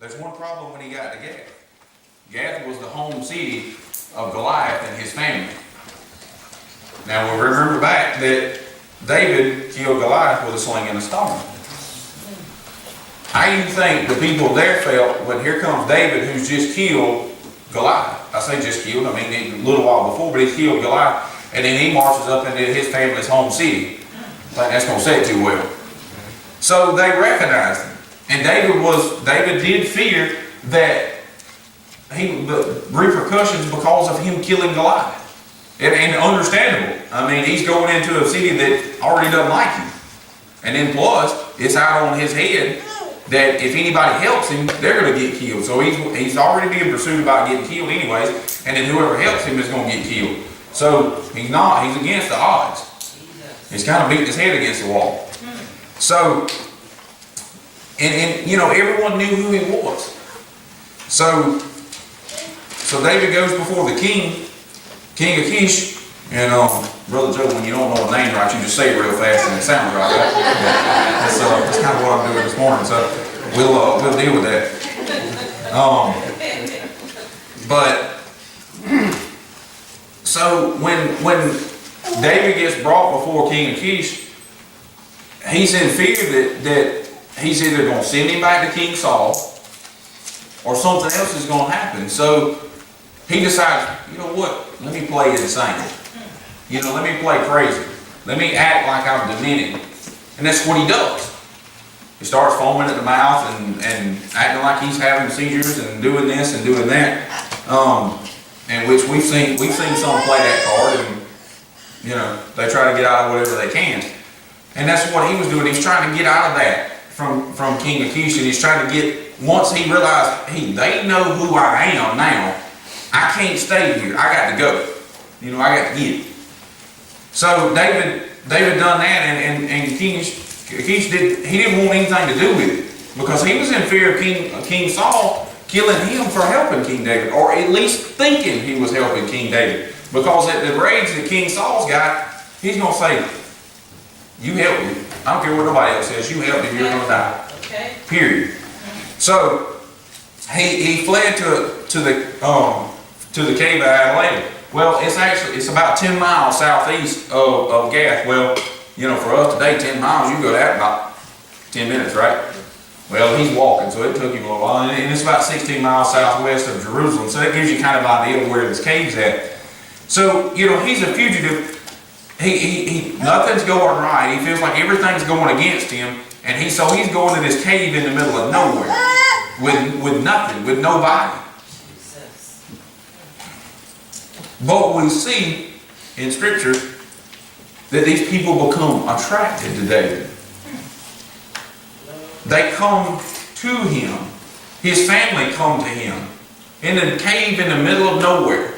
There's one problem when he got to Gath. Gath was the home city of Goliath and his family. Now we remember back that David killed Goliath with a sling and a stone. How do you think the people there felt when here comes David, who's just killed Goliath? I say just killed, I mean a little while before, but he's killed Goliath, and then he marches up into his family's home city. I think that's going to say it too well. So they recognized him. And David did fear that the repercussions because of him killing Goliath. And understandable. I mean, he's going into a city that already doesn't like him. And then plus, it's out on his head that if anybody helps him, they're going to get killed. So he's already being pursued about getting killed anyways, and then whoever helps him is going to get killed. So he's against the odds. He's kind of beating his head against the wall. So, and you know, everyone knew who he was. So David goes before the king of Kish, and Brother Joe, when you don't know a name right, you just say it real fast and it sounds right. That's kind of what I'm doing this morning. So we'll deal with that. But so when David gets brought before King of Kish, he's in fear that he's either going to send him back to King Saul or something else is going to happen. So he decides, you know what, let me play insane. You know, let me play crazy. Let me act like I'm demented. And that's what he does. He starts foaming at the mouth and acting like he's having seizures and doing this and doing that. And which we've seen some play that card, and you know, they try to get out of whatever they can. And that's what he was doing. He's trying to get out of that from King of Kish, and he's trying to get, once he realized, hey, they know who I am now, I can't stay here. I got to go. You know, I got to get. So David done that, and King Kish didn't want anything to do with it, because he was in fear of King Saul killing him for helping King David, or at least thinking he was helping King David. Because at the rage that King Saul's got, he's going to say, you help me. I don't care what nobody else says. You help me, you're going to die. Okay. Period. So he fled to the cave of Adullam. Well, it's about 10 miles southeast of Gath. Well, you know, for us today, 10 miles, you go that about 10 minutes, right? Well, he's walking, so it took him a little while. And it's about 16 miles southwest of Jerusalem. So that gives you kind of an idea of where this cave's at. So, you know, he's a fugitive. Nothing's going right. He feels like everything's going against him. And he's going to this cave in the middle of nowhere with nothing, with nobody. But we see in Scripture that these people become attracted to David. They come to him. His family come to him in a cave in the middle of nowhere.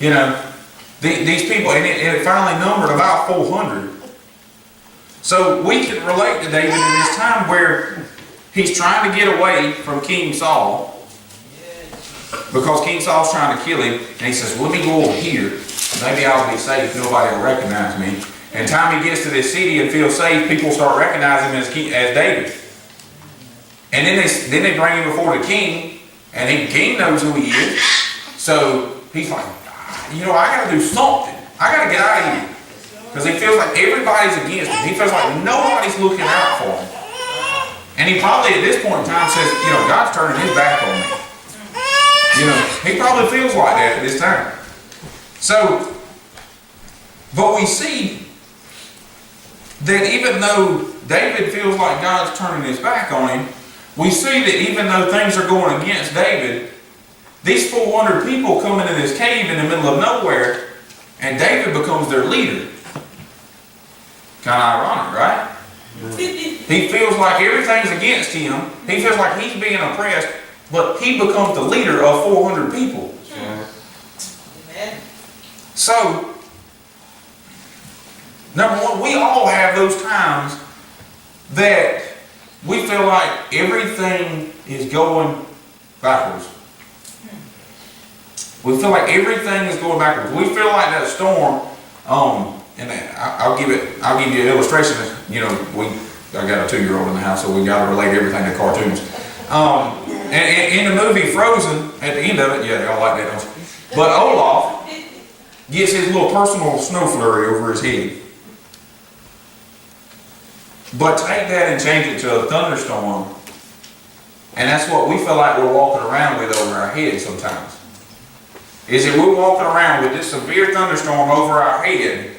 You know, these people, and it finally numbered about 400. So we can relate to David in this time where he's trying to get away from King Saul, because King Saul's trying to kill him, and he says, well, let me go over here. Maybe I'll be safe. Nobody will recognize me. And time he gets to this city and feels safe, people start recognizing him as David. And then they bring him before the king, and the king knows who he is. So he's like, you know, I got to do something. I got to get out of here. Because he feels like everybody's against him. He feels like nobody's looking out for him. And he probably at this point in time says, you know, God's turning his back on me. You know, he probably feels like that at this time. So, but we see that even though David feels like God's turning his back on him, we see that even though things are going against David, these 400 people come into this cave in the middle of nowhere, and David becomes their leader. Kind of ironic, right? He feels like everything's against him. He feels like he's being oppressed, but he becomes the leader of 400 people. Amen. So, number one, we all have those times that we feel like everything is going backwards. We feel like everything is going backwards. We feel like that storm. And I'll give you an illustration. You know, I got a 2-year-old in the house, so we got to relate everything to cartoons. And in the movie Frozen, at the end of it, yeah, y'all like that, don't you? But Olaf gets his little personal snow flurry over his head. But take that and change it to a thunderstorm, and that's what we feel like we're walking around with over our head sometimes. Is that we're walking around with this severe thunderstorm over our head,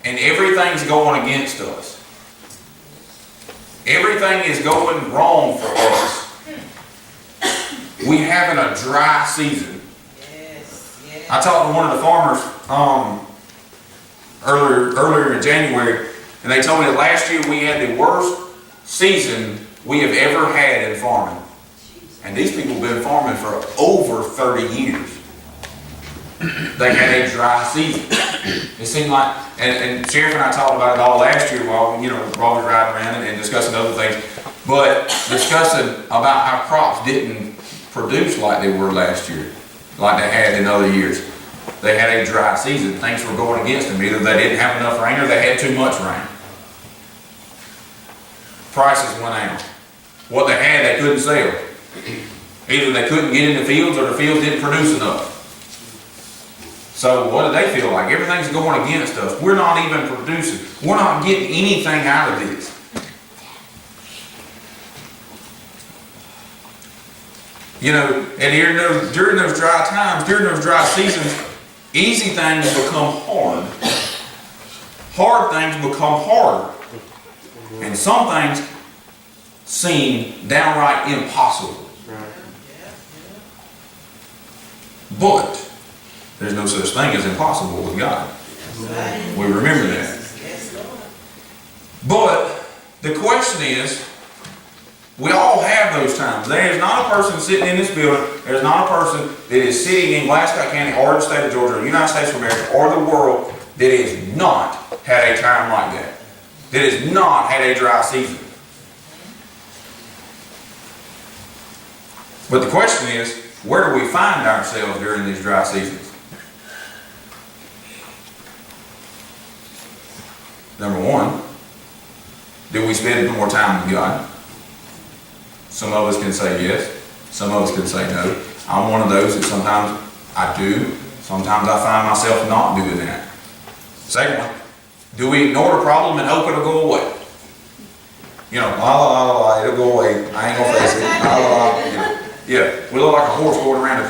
and everything's going against us. Everything is going wrong for us. We having a dry season. I talked to one of the farmers earlier in January, and they told me that last year we had the worst season we have ever had in farming. And these people have been farming for over 30 years. They had a dry season. It seemed like, and Sheriff and I talked about it all last year while we were riding around and discussing other things, but discussing about how crops didn't produce like they were last year, like they had in other years. They had a dry season. Things were going against them. Either they didn't have enough rain or they had too much rain. Prices went out. What they had, they couldn't sell. Either they couldn't get in the fields or the fields didn't produce enough. So what do they feel like? Everything's going against us. We're not even producing. We're not getting anything out of this. And during those dry times, during those dry seasons, easy things become hard. Hard things become harder. And some things seem downright impossible. But there's no such thing as impossible with God. We remember that. But the question is, we all have those times. There is not a person sitting in this building, there's not a person that is sitting in Glasscock County or the state of Georgia or the United States of America or the world that has not had a time like that. That has not had a dry season. But the question is, where do we find ourselves during these dry seasons? Number one, do we spend more time with God? Some of us can say yes, some of us can say no. I'm one of those that sometimes I do, sometimes I find myself not doing that. Second one, do we ignore the problem and hope it'll go away? It'll go away. I ain't gonna face it. Yeah, we look like a horse going around a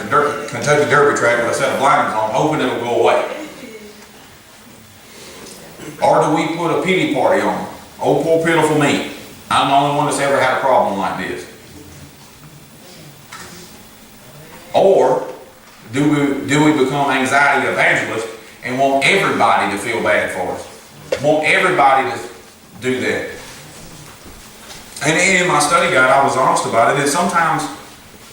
Kentucky Derby track with a set of blinders on, hoping it'll go away. Or do we put a pity party on? Oh, poor pitiful me. I'm the only one that's ever had a problem like this. Or do we become anxiety evangelists and want everybody to feel bad for us? Want everybody to do that? And in my study guide, I was honest about it, that sometimes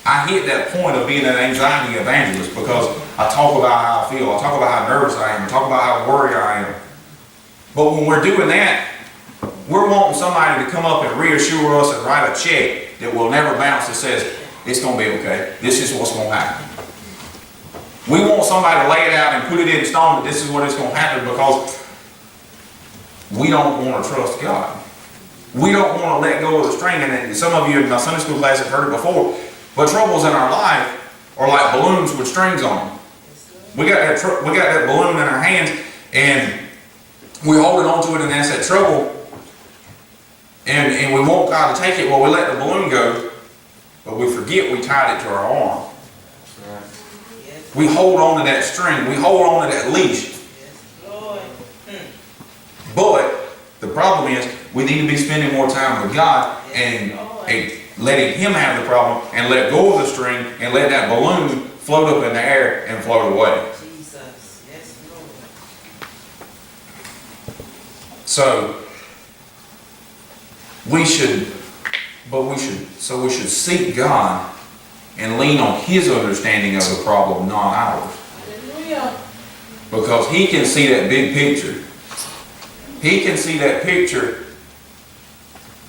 I hit that point of being an anxiety evangelist because I talk about how I feel, I talk about how nervous I am, I talk about how worried I am. But when we're doing that, we're wanting somebody to come up and reassure us and write a check that will never bounce that says, it's going to be okay, this is what's going to happen. We want somebody to lay it out and put it in stone that this is what is going to happen because we don't want to trust God. We don't want to let go of the string. And some of you in my Sunday school class have heard it before, but troubles in our life are like balloons with strings on them. We got that balloon in our hands and we're holding on to it, and that's that trouble. And we want God to take it. Well, we let the balloon go, but we forget we tied it to our arm. We hold on to that string. We hold on to that leash. But the problem is we need to be spending more time with God and letting Him have the problem and let go of the string and let that balloon float up in the air and float away. So we should seek God and lean on His understanding of the problem, not ours. Because He can see that big picture. He can see that picture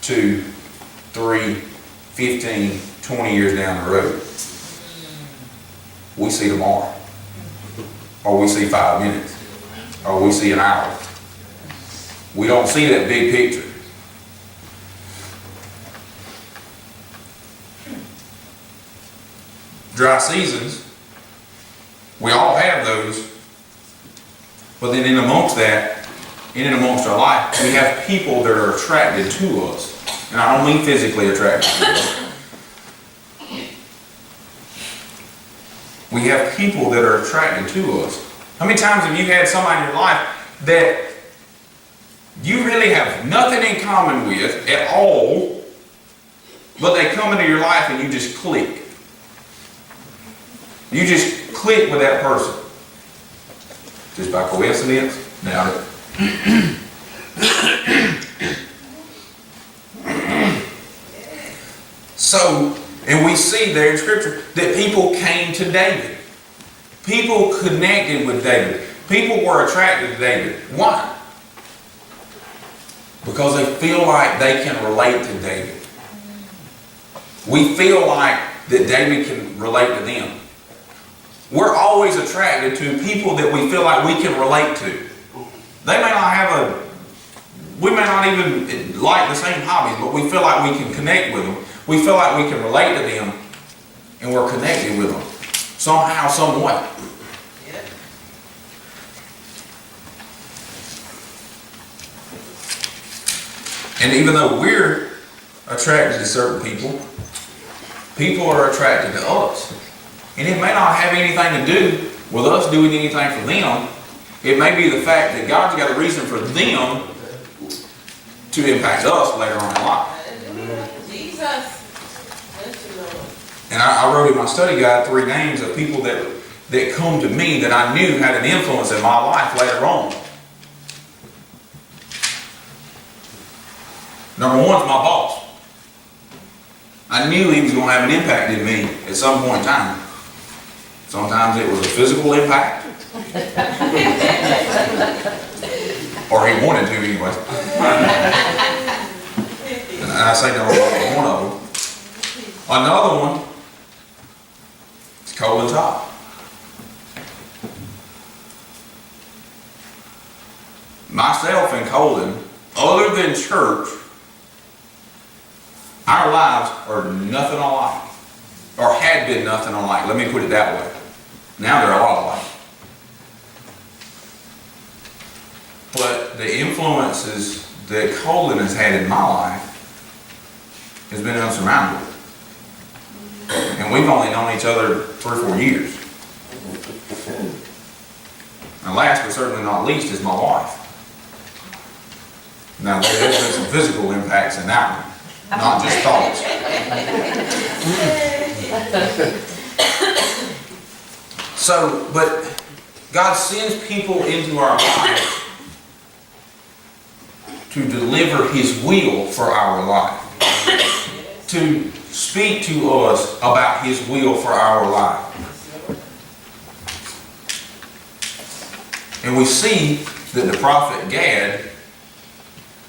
2, 3, 15, 20 years down the road. We see tomorrow. Or we see 5 minutes. Or we see an hour. We don't see that big picture. dry seasons. We all have those. But then in amongst that, in and amongst our life, we have people that are attracted to us. And I don't mean physically attracted to us. We have people that are attracted to us. How many times have you had somebody in your life that you really have nothing in common with at all, but they come into your life and you just click? You just click with that person. Just by coincidence? Doubt it. So, and we see there in Scripture that people came to David. People connected with David. People were attracted to David. Why? Because they feel like they can relate to David. We feel like that David can relate to them. We're always attracted to people that we feel like we can relate to. They may not have we may not even like the same hobbies, but we feel like we can connect with them. We feel like we can relate to them, and we're connected with them somehow, some way. And even though we're attracted to certain people, people are attracted to us. And it may not have anything to do with us doing anything for them. It may be the fact that God's got a reason for them to impact us later on in life. And I wrote in my study guide 3 names of people that come to me that I knew had an influence in my life later on. Number 1's my boss. I knew he was going to have an impact in me at some point in time. Sometimes it was a physical impact. Or he wanted to anyway. And I say number 1 of them. Another one is Colley Top. Myself and Colin, other than church, our lives are nothing alike, or had been nothing alike. Let me put it that way. Now they're a lot alike. But the influences that Colin has had in my life has been unsurmountable. And we've only known each other 3 or 4 years. And last but certainly not least is my wife. Now there's been some physical impacts in that one. Not just thoughts. So, but God sends people into our life to deliver His will for our life. To speak to us about His will for our life. And we see that the prophet Gad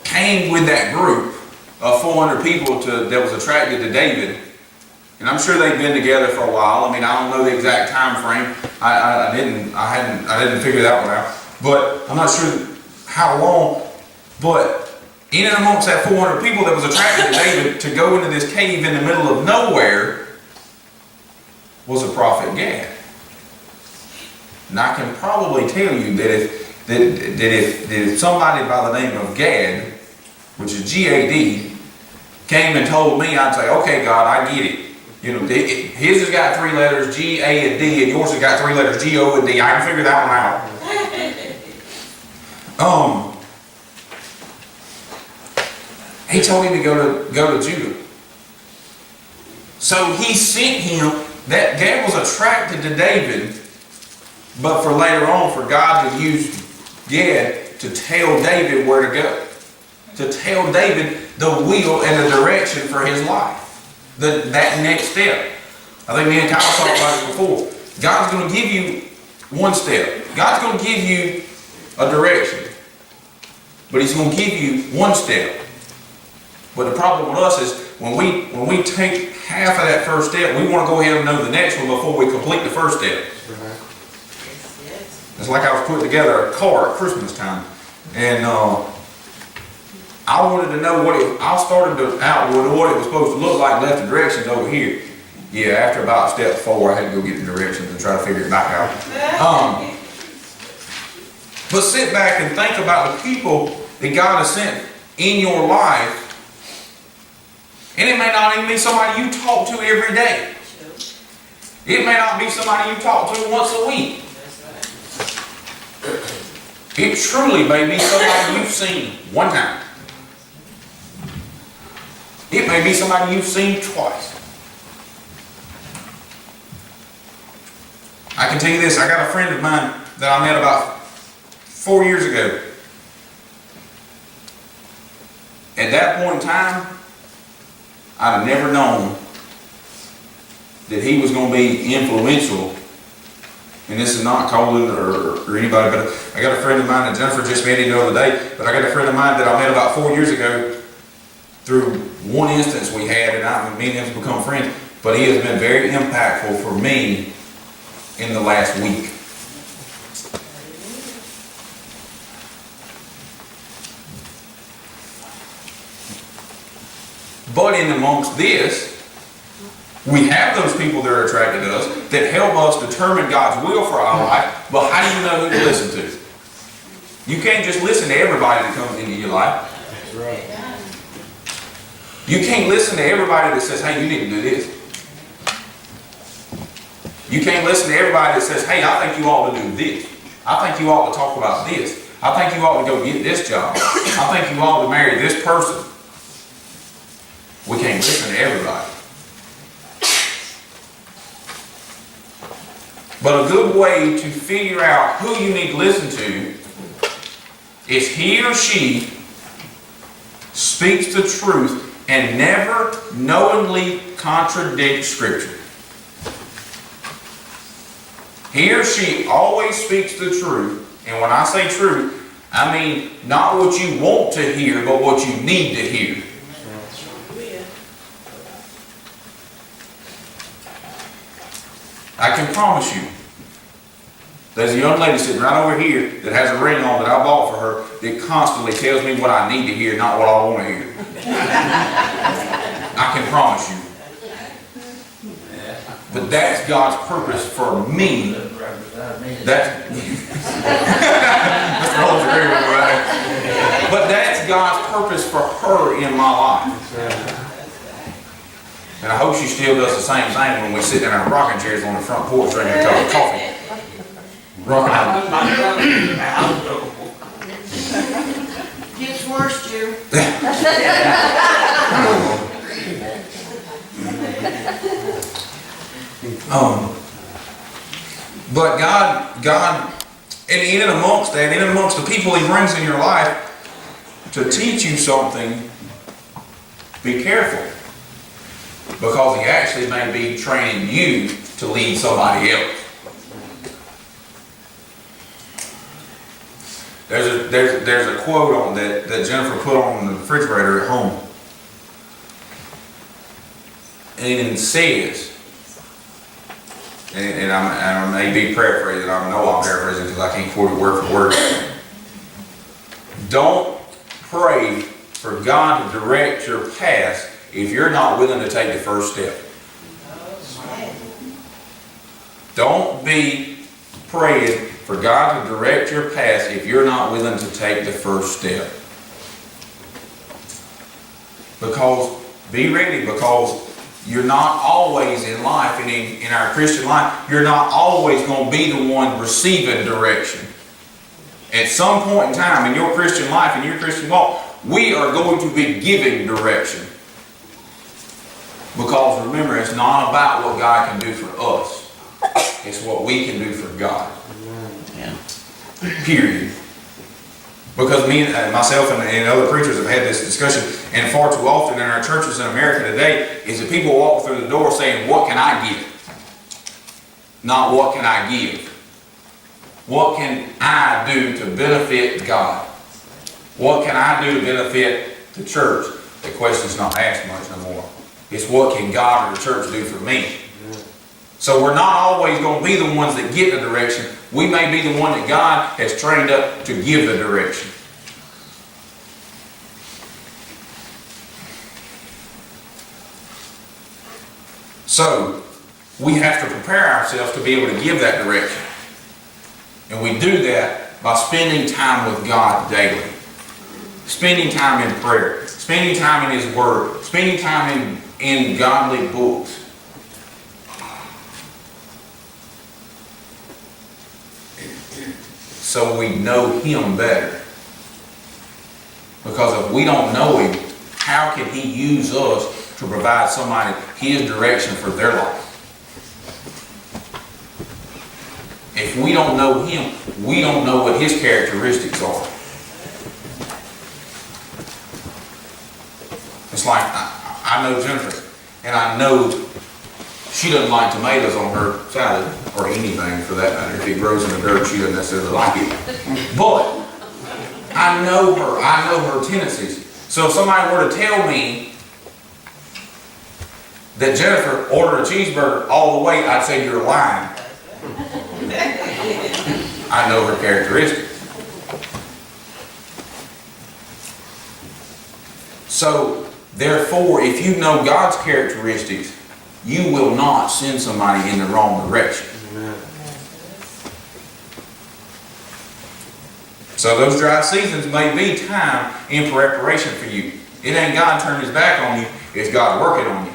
came with that group of 400 people that was attracted to David, and I'm sure they'd been together for a while. I mean, I don't know the exact time frame. I didn't figure that one out, but I'm not sure how long. But in and amongst that 400 people that was attracted to David to go into this cave in the middle of nowhere was the prophet Gad. And I can probably tell you that if somebody by the name of Gad, which is G-A-D, came and told me, I'd say, okay, God, I get it. You know, his has got 3 letters, G, A, and D, and yours has got 3 letters, G, O, and D. I can figure that one out. He told him to go to Judah. So he sent him. That Gad was attracted to David, but for later on, for God to use Gad to tell David where to go. To tell David the will and the direction for his life. That next step. I think me and Kyle talked about it before. God's going to give you one step. God's going to give you a direction. But He's going to give you one step. But the problem with us is when we take half of that first step, we want to go ahead and know the next one before we complete the first step. It's like I was putting together a car at Christmas time. And I wanted to know I started out with what it was supposed to look like, left the directions over here. Yeah, after about step 4, I had to go get the directions and try to figure it back out. But sit back and think about the people that God has sent in your life. And it may not even be somebody you talk to every day. It may not be somebody you talk to once a week. It truly may be somebody you've seen one time. It may be somebody you've seen twice. I can tell you this, I got a friend of mine that I met about 4 years ago. At that point in time, I'd have never known that he was going to be influential. And this is not Colin or anybody, but I got a friend of mine, and Jennifer just met him the other day, but I got a friend of mine that I met about 4 years ago through one instance we had, and me and him have become friends, but he has been very impactful for me in the last week. But in amongst this, we have those people that are attracted to us that help us determine God's will for our life, but how do you know who to listen to? You can't just listen to everybody that comes into your life. That's right. You can't listen to everybody that says, hey, you need to do this. You can't listen to everybody that says, hey, I think you ought to do this. I think you ought to talk about this. I think you ought to go get this job. I think you ought to marry this person. We can't listen to everybody. But a good way to figure out who you need to listen to is he or she speaks the truth and never knowingly contradicts Scripture. He or she always speaks the truth, and when I say truth, I mean not what you want to hear, but what you need to hear. I can promise you, there's a young lady sitting right over here that has a ring on that I bought for her that constantly tells me what I need to hear, not what I want to hear. I can promise you. But that's God's purpose for me. But that's God's purpose for her in my life. And I hope she still does the same thing when we sit in our rocking chairs on the front porch drinking a cup of coffee. Gets worse, Jim. But God, and in and amongst that, in and amongst the people He brings in your life to teach you something, be careful. Because He actually may be training you to lead somebody else. There's a quote on that Jennifer put on the refrigerator at home. And it says, and I may be paraphrasing, I know I'm paraphrasing because I can't quote it word for word. Don't pray for God to direct your path if you're not willing to take the first step. Don't be praying for God to direct your path if you're not willing to take the first step. Because, be ready, because you're not always in life, and in our Christian life, you're not always going to be the one receiving direction. At some point in time in your Christian life, in your Christian walk, we are going to be giving direction. Because remember, it's not about what God can do for us. It's what we can do for God. Yeah. Period. Because myself and other preachers have had this discussion, and far too often in our churches in America today, is that people walk through the door saying, what can I give? Not what can I give? What can I do to benefit God? What can I do to benefit the church? The question's not asked much no more. It's what can God or the church do for me? So we're not always going to be the ones that get the direction. We may be the one that God has trained up to give the direction. So, we have to prepare ourselves to be able to give that direction. And we do that by spending time with God daily. Spending time in prayer. Spending time in His Word. Spending time in godly books. So we know Him better. Because if we don't know Him, how can He use us to provide somebody His direction for their life? If we don't know Him, we don't know what His characteristics are. It's like, I know Jennifer, and I know she doesn't like tomatoes on her salad, or anything for that matter. If it grows in the dirt, she doesn't necessarily like it. But I know her tendencies. So if somebody were to tell me that Jennifer ordered a cheeseburger all the way, I'd say you're lying. I know her characteristics. So, therefore, if you know God's characteristics, you will not send somebody in the wrong direction. Amen. So those dry seasons may be time in preparation for you. It ain't God turning His back on you, it's God working on you.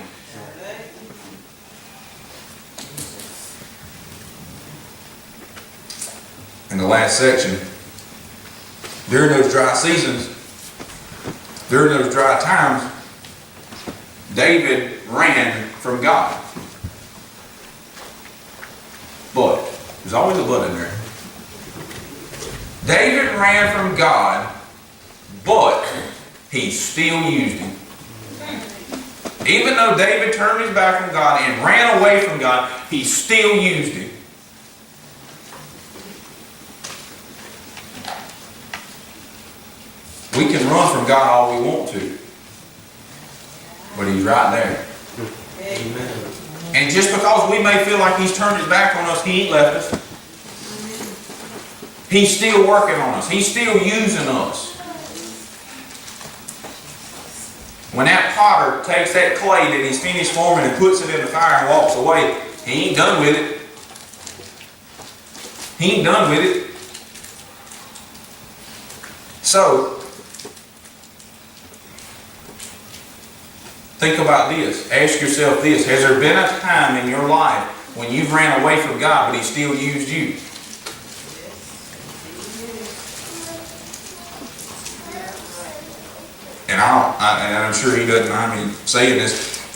In the last section, during those dry seasons, during those dry times, David ran from God. But, there's always a but in there. David ran from God, but He still used him. Even though David turned his back on God and ran away from God, He still used him. We can run from God all we want to, but He's right there. Amen. And just because we may feel like He's turned His back on us, He ain't left us. He's still working on us. He's still using us. When that potter takes that clay that he's finished forming and puts it in the fire and walks away, he ain't done with it. He ain't done with it. So, think about this. Ask yourself this. Has there been a time in your life when you've ran away from God but He still used you? And I'm sure He doesn't mind me saying this.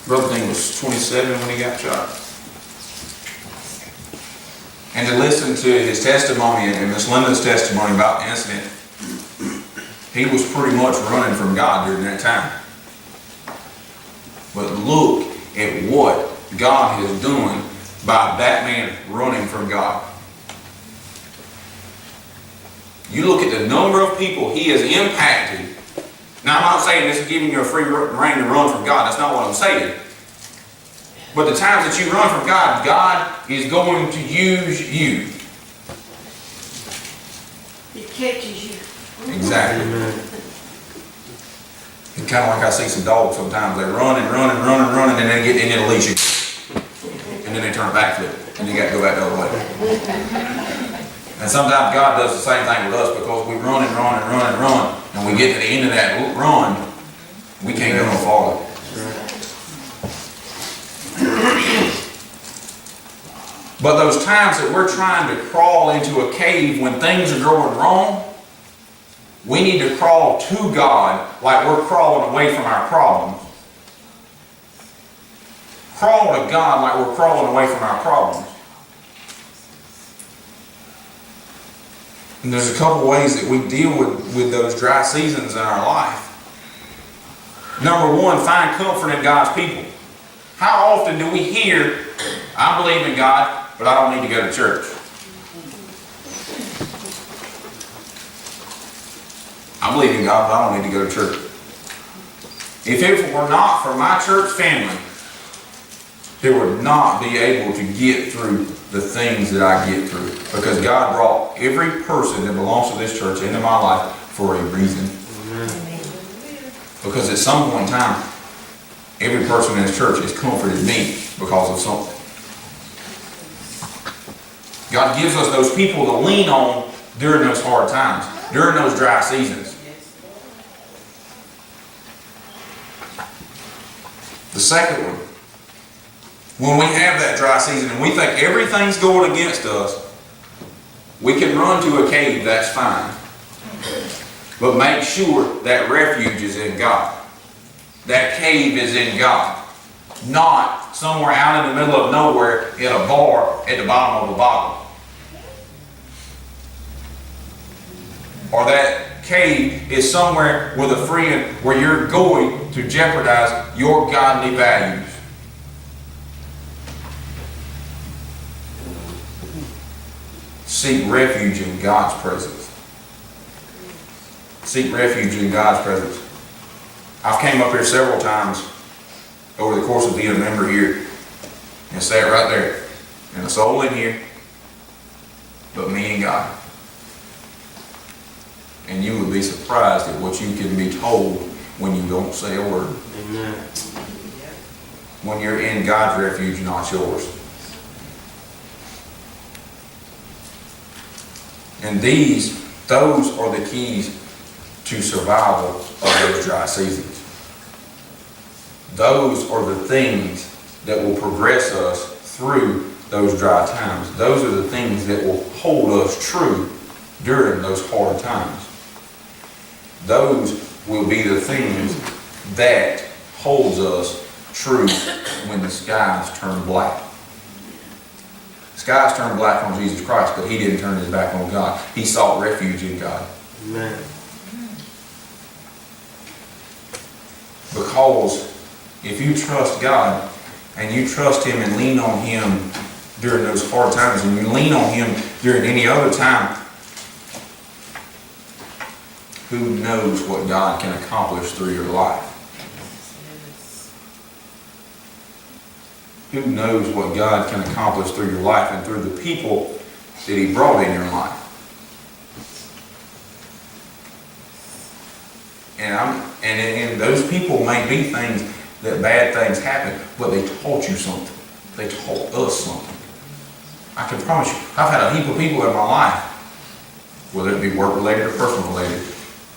Brother Dean was 27 when he got shot. And to listen to his testimony and Miss Linda's testimony about the incident, he was pretty much running from God during that time. But look at what God has done by that man running from God. You look at the number of people he has impacted. Now, I'm not saying this is giving you a free rein to run from God. That's not what I'm saying. But the times that you run from God, God is going to use you. He catches you. Exactly. And kind of like I see some dogs sometimes. They run and run and run and run, and then they get in a leash. And then they turn a backflip. And you got to go back the other way. And sometimes God does the same thing with us because we run and run and run and run. And we get to the end of that run, we can't go no farther. But those times that we're trying to crawl into a cave when things are going wrong, we need to crawl to God like we're crawling away from our problems. Crawl to God like we're crawling away from our problems. And there's a couple ways that we deal with those dry seasons in our life. Number one, find comfort in God's people. How often do we hear, I believe in God, but I don't need to go to church? I believe in God, but I don't need to go to church. If it were not for my church family, they would not be able to get through the things that I get through. Because God brought every person that belongs to this church into my life for a reason. Amen. Because at some point in time, every person in this church has comforted me because of something. God gives us those people to lean on during those hard times, during those dry seasons. The second one, when we have that dry season and we think everything's going against us, we can run to a cave, that's fine. But make sure that refuge is in God. That cave is in God. Not somewhere out in the middle of nowhere in a bar at the bottom of a bottle. Or that cave is somewhere with a friend where you're going to jeopardize your godly values. Seek refuge in God's presence. Seek refuge in God's presence. I've came up here several times over the course of being a member here and sat right there. And a soul in here, but me and God. And you would be surprised at what you can be told when you don't say a word. Amen. When you're in God's refuge, not yours. And those are the keys to survival of those dry seasons. Those are the things that will progress us through those dry times. Those are the things that will hold us true during those hard times. Those will be the things that holds us true when the skies turn black. Skies turned black on Jesus Christ, but he didn't turn his back on God. He sought refuge in God. Amen. Because if you trust God and you trust him and lean on him during those hard times, and you lean on him during any other time, who knows what God can accomplish through your life? Who knows what God can accomplish through your life and through the people that he brought in your life? And those people may be things that bad things happen, but they taught you something. They taught us something. I can promise you, I've had a heap of people in my life, whether it be work related or personal related,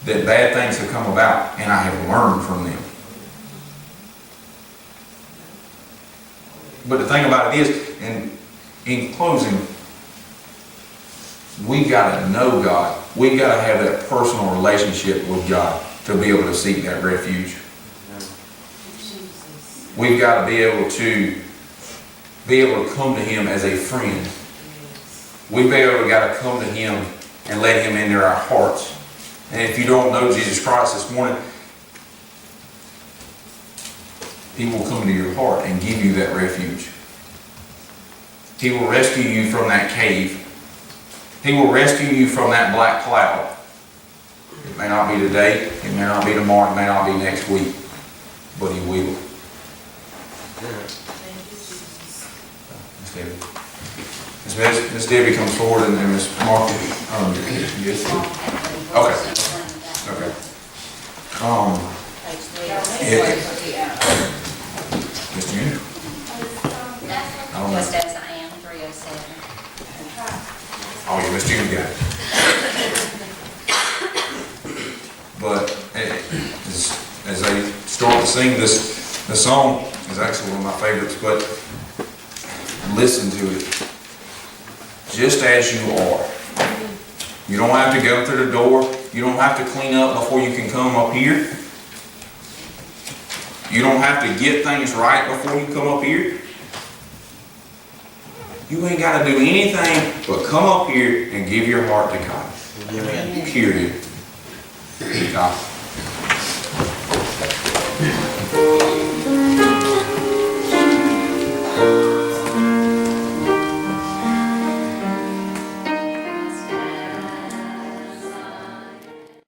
that bad things have come about and I have learned from them. But the thing about it is, and in closing, we got to know God. We got to have that personal relationship with God to be able to seek that refuge. We've got to be able to come to him as a friend. We've got to come to him and let him into our hearts. And if you don't know Jesus Christ this morning, he will come into your heart and give you that refuge. He will rescue you from that cave. He will rescue you from that black cloud. It may not be today, it may not be tomorrow, it may not be next week, but he will. Miss Debbie comes forward and Miss Martha. Yes. Okay. Miss June? Just as I am, 307. Oh, yeah, Miss June got it. But as they start to sing this song, is actually one of my favorites, but listen to it. Just as you are. You don't have to go through the door. You don't have to clean up before you can come up here. You don't have to get things right before you come up here. You ain't got to do anything but come up here and give your heart to God. Amen. Period. God.